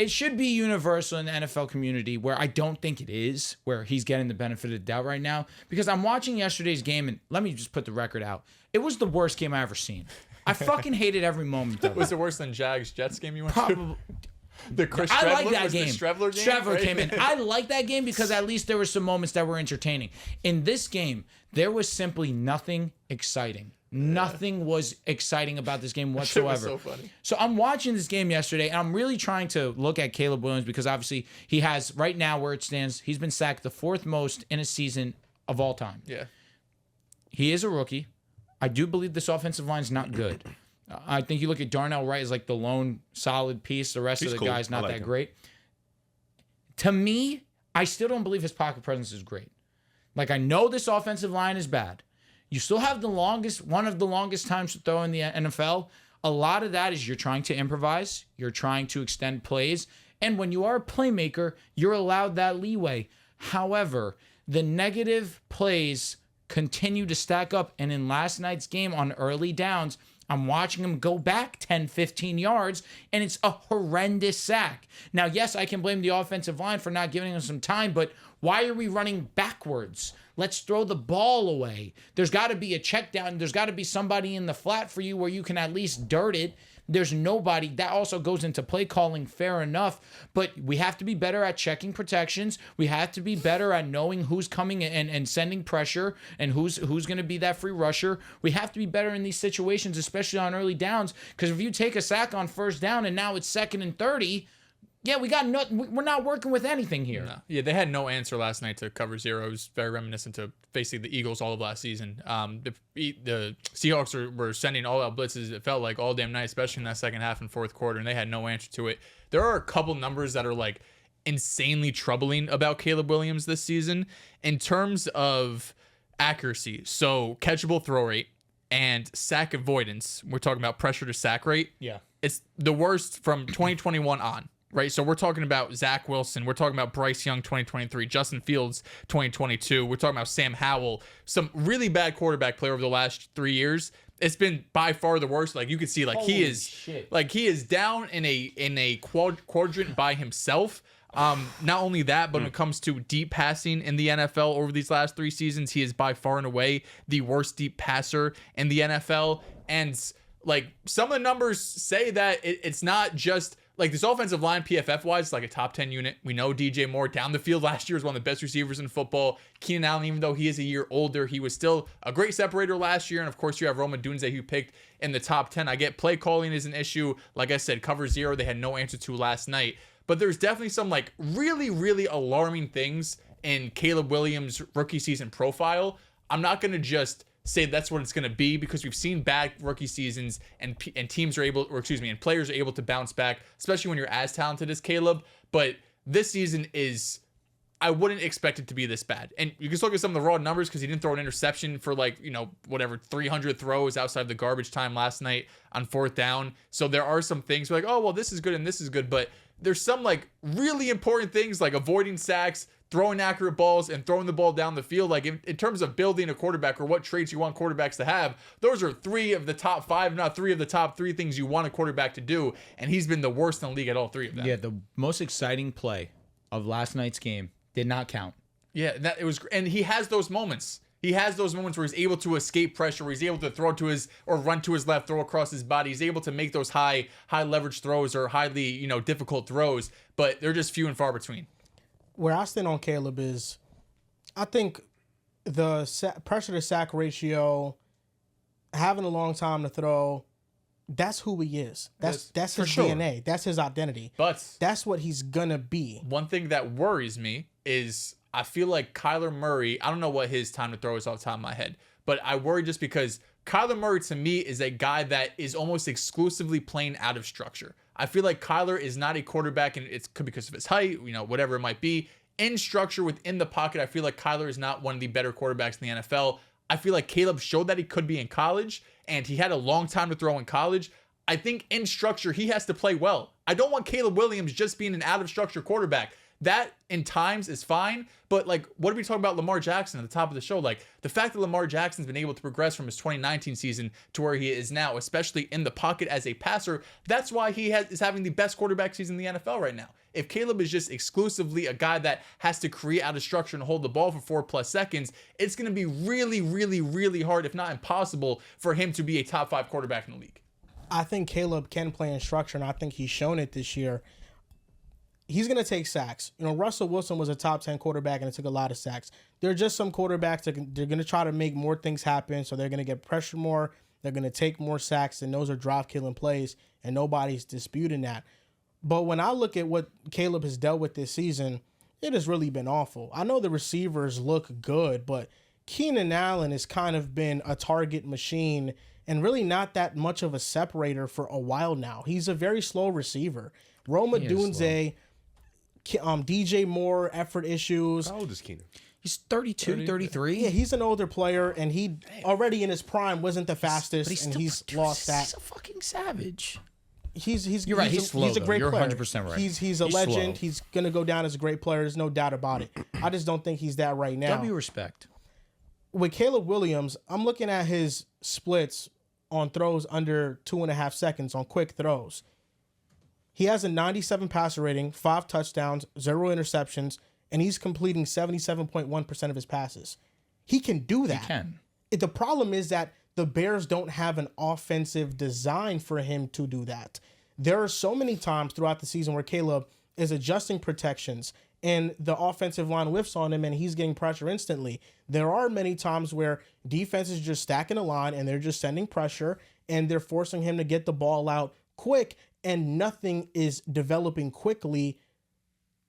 it should be universal in the NFL community, where I don't think it is, where he's getting the benefit of the doubt right now. Because I'm watching yesterday's game, and let me just put the record out. It was the worst game I ever seen. I fucking hated every moment of it. Was it worse than Jags-Jets game you went Probably. to? The Chris I Strebler, like that was game. The Strebler game. Strebler right? came in. I like that game because at least there were some moments that were entertaining. In this game, there was simply nothing exciting. Nothing was exciting about this game whatsoever. That shit was so funny. So I'm watching this game yesterday, and I'm really trying to look at Caleb Williams because obviously he has, right now where it stands, he's been sacked the 4th most in a season of all time. Yeah. He is a rookie. I do believe this offensive line is not good. I think you look at Darnell Wright as like the lone solid piece. The rest He's of the cool. guys not I like that him. great. To me, I still don't believe his pocket presence is great. Like, I know this offensive line is bad. You still have one of the longest times to throw in the NFL. A lot of that is you're trying to improvise. You're trying to extend plays. And when you are a playmaker, you're allowed that leeway. However, the negative plays continue to stack up. And in last night's game on early downs, I'm watching him go back 10, 15 yards, and it's a horrendous sack. Now, yes, I can blame the offensive line for not giving him some time, but why are we running backwards? Let's throw the ball away. There's got to be a check down. There's got to be somebody in the flat for you where you can at least dirt it. There's nobody. That also goes into play calling, fair enough. But we have to be better at checking protections. We have to be better at knowing who's coming and sending pressure and who's going to be that free rusher. We have to be better in these situations, especially on early downs. Because if you take a sack on first down and now it's 2nd and 30, yeah, we're not working with anything here. No. Yeah, they had no answer last night to cover 0. It was very reminiscent to basically the Eagles all of last season. The Seahawks were sending all-out blitzes, it felt like, all damn night, especially in that second half and fourth quarter, and they had no answer to it. There are a couple numbers that are, like, insanely troubling about Caleb Williams this season in terms of accuracy. So, catchable throw rate and sack avoidance. We're talking about pressure to sack rate. Yeah. It's the worst from 2021 on. Right, so we're talking about Zach Wilson. We're talking about Bryce Young 2023, Justin Fields 2022. We're talking about Sam Howell, some really bad quarterback play over the last 3 years. It's been by far the worst. Like, you can see, like, he is down in a quadrant by himself. Not only that, but when it comes to deep passing in the NFL over these last 3 seasons, he is by far and away the worst deep passer in the NFL. And, like, some of the numbers say that it's not just, like, this offensive line, PFF-wise, is like a top 10 unit. We know DJ Moore down the field last year was one of the best receivers in football. Keenan Allen, even though he is a year older, he was still a great separator last year. And, of course, you have Roma Dunze, who picked in the top 10. I get play calling is an issue. Like I said, cover 0, they had no answer to last night. But there's definitely some, like, really, really alarming things in Caleb Williams' rookie season profile. I'm not going to just say that's what it's going to be, because we've seen bad rookie seasons and teams are able, and players are able to bounce back, especially when you're as talented as Caleb. But this season I wouldn't expect it to be this bad. And you can just look at some of the raw numbers, because he didn't throw an interception for, like, 300 throws outside the garbage time last night on 4th down. So there are some things like, oh, well, this is good and this is good. But there's some, like, really important things, like avoiding sacks, throwing accurate balls, and throwing the ball down the field. Like, in terms of building a quarterback or what traits you want quarterbacks to have, those are 3 of the top 5, not 3 of the top 3 things you want a quarterback to do. And he's been the worst in the league at all 3 of them. Yeah, the most exciting play of last night's game did not count. Yeah, and he has those moments. He has those moments where he's able to escape pressure, where he's able to throw to his, or run to his left, throw across his body. He's able to make those high leverage throws or highly, difficult throws, but they're just few and far between. Where I stand on Caleb is, I think the pressure to sack ratio, having a long time to throw, that's who he is. That's his DNA. That's his identity. But that's what he's gonna be. One thing that worries me is I feel like Kyler Murray, I don't know what his time to throw is off the top of my head, but I worry just because Kyler Murray to me is a guy that is almost exclusively playing out of structure. I feel like Kyler is not a quarterback, and it's because of his height, whatever it might be. In structure within the pocket, I feel like Kyler is not one of the better quarterbacks in the NFL. I feel like Caleb showed that he could be in college, and he had a long time to throw in college. I think in structure, he has to play well. I don't want Caleb Williams just being an out of structure quarterback. that in times is fine. But like, what are we talking about Lamar Jackson at the top of the show? Like the fact that Lamar Jackson's been able to progress from his 2019 season to where he is now, especially in the pocket as a passer, that's why he is having the best quarterback season in the NFL right now. If Caleb is just exclusively a guy that has to create out of structure and hold the ball for 4+ seconds, it's going to be really, really, really hard, if not impossible, for him to be a top 5 quarterback in the league. I think Caleb can play in structure, and I think he's shown it this year. He's going to take sacks. You know, Russell Wilson was a top 10 quarterback, and it took a lot of sacks. There are just some quarterbacks that they're going to try to make more things happen, so they're going to get pressure more. They're going to take more sacks, and those are drop-killing plays, and nobody's disputing that. But when I look at what Caleb has dealt with this season, it has really been awful. I know the receivers look good, but Keenan Allen has kind of been a target machine and really not that much of a separator for a while now. He's a very slow receiver. Roma Dunze, DJ Moore, effort issues. How old is Keenan? He's 32, 33. Yeah, he's an older player, and he already in his prime wasn't the fastest, and he's lost that. He's a fucking savage. You're right. He's slow. He's a great You're player. 100% right. He's a legend. Slow. He's gonna go down as a great player. There's no doubt about it. I just don't think he's that right now. W respect. With Caleb Williams, I'm looking at his splits on throws under 2.5 seconds on quick throws. He has a 97 passer rating, 5 touchdowns, 0 interceptions, and he's completing 77.1% of his passes. He can do that. He can. The problem is that the Bears don't have an offensive design for him to do that. There are so many times throughout the season where Caleb is adjusting protections and the offensive line whiffs on him and he's getting pressure instantly. There are many times where defense is just stacking a line and they're just sending pressure and they're forcing him to get the ball out quick, and nothing is developing quickly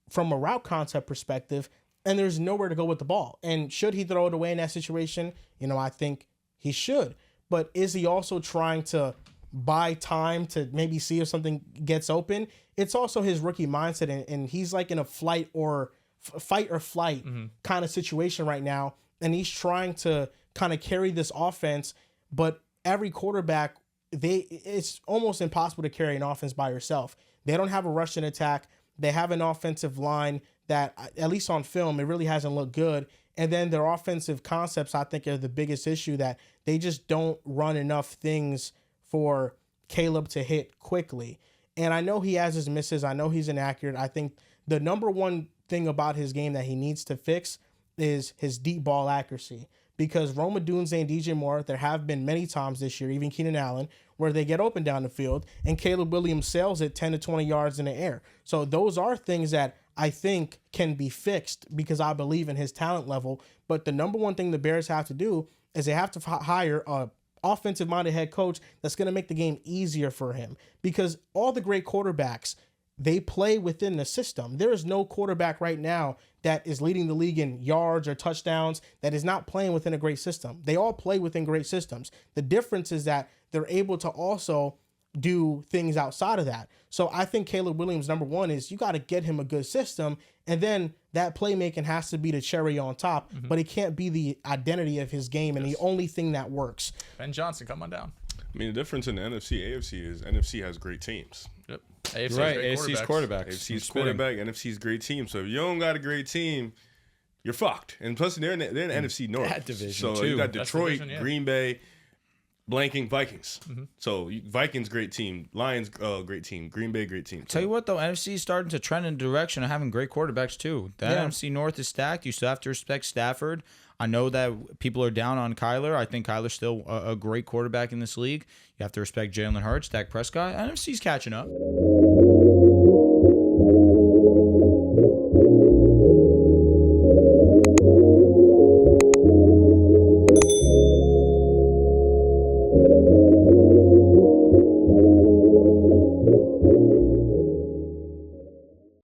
from a route concept perspective, and there's nowhere to go with the ball. And should he throw it away in that situation? You know, I think he should. But is he also trying to buy time to maybe see if something gets open? It's also his rookie mindset, and he's like in a fight or flight kind of situation right now, and he's trying to kind of carry this offense, but every quarterback, it's almost impossible to carry an offense by yourself. They don't have a rushing attack. They have an offensive line that, at least on film, it really hasn't looked good. And then their offensive concepts, I think, are the biggest issue, that they just don't run enough things for Caleb to hit quickly. And I know he has his misses. I know he's inaccurate. I think the number one thing about his game that he needs to fix is his deep ball accuracy. Because Roma Dunze and DJ Moore, there have been many times this year, even Keenan Allen, where they get open down the field and Caleb Williams sails it 10 to 20 yards in the air. So those are things that I think can be fixed because I believe in his talent level. But the number one thing the Bears have to do is they have to hire a offensive-minded head coach that's going to make the game easier for him. Because all the great quarterbacks, they play within the system. There is no quarterback right now that is leading the league in yards or touchdowns that is not playing within a great system. They all play within great systems. The difference is that they're able to also do things outside of that. So I think Caleb Williams, number one, is you got to get him a good system, and then that playmaking has to be the cherry on top, but it can't be the identity of his game and the only thing that works. Ben Johnson, come on down. I mean, the difference in the NFC, AFC is NFC has great teams. Yep. AFC Right, AFC's quarterbacks. AFC's quarterback, NFC's great team. So if you don't got a great team, you're fucked. And plus, they're in the NFC North. That division, so too. you got That's Detroit, division, yeah. Green Bay, blanking Vikings. So Vikings, great team. Lions, great team. Green Bay, great team. Tell you what, though, NFC is starting to trend in the direction of having great quarterbacks, too. The NFC North is stacked. You still have to respect Stafford. I know that people are down on Kyler. I think Kyler's still a great quarterback in this league. You have to respect Jalen Hurts, Dak Prescott. NFC's catching up.